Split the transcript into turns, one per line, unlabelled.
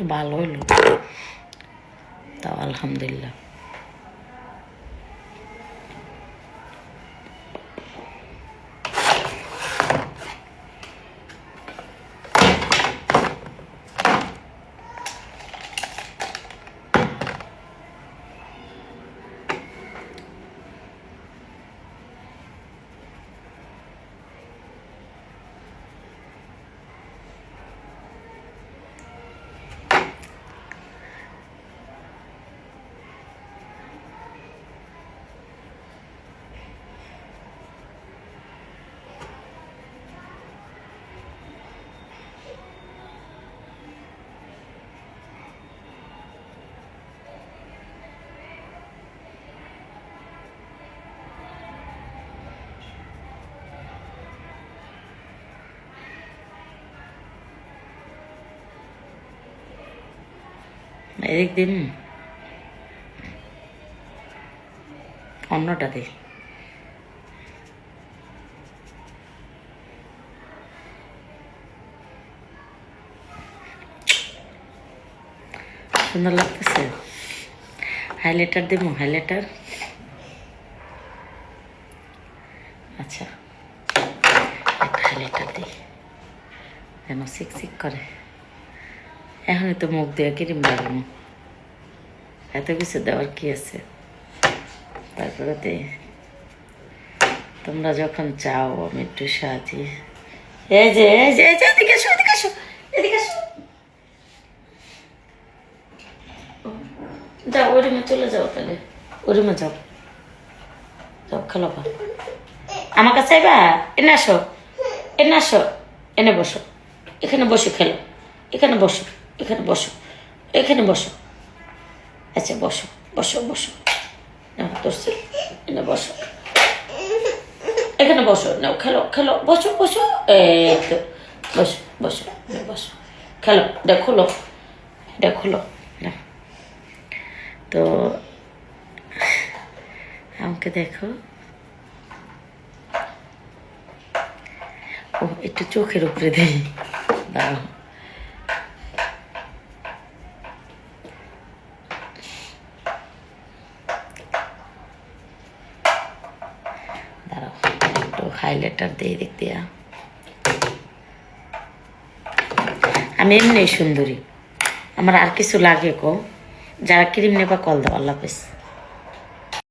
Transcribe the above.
একটু ভালো হইলো, তাও আলহামদুলিল্লাহ। এদিক দিন অন্যটা দিই। সুন্দর লাগতেছে। হাইলাইটার দিব, হাইলাইটার। আচ্ছা, একটা হাইলাইটার দিই যেন সিক করে। এখনই তো মুখ দিয়ে ক্রিম লাগানো, এত কিছু দেওয়ার কি আছে। তারপরে তোমরা যখন চাও আমি একটু সাজি। এই যে এদিকে আসো, এদিকে আসো, এদিকে আসো। যাও ওই রুমে চলে যাও, তাহলে ওই রুমে যাও, যাও খেলো। আমার কাছে আইবা, এনে আসো, এনে আসো, এনে বসো, এখানে বসে খেলো, এখানে বসো, এখানে বসো, এখানে বসো। আচ্ছা বসো, বসো বসো, ধরছি, এনে বসো, এখানে বসো, নাও খেলো খেলো, বসো বসো, এই তো বসো বসো বসো, খেলো, দেখো দেখো না। তো আমাকে দেখো, ও একটু চোখের উপরে দেই, দাঁড়াও। দাঁড়াও একটু হাইলাইটার দিয়ে দিক দিয়া। আমি এমনি সুন্দরী, আমার আর কিছু লাগে কো? যারা ক্রিম নেবা কল দাও। আল্লাহ হাফেজ।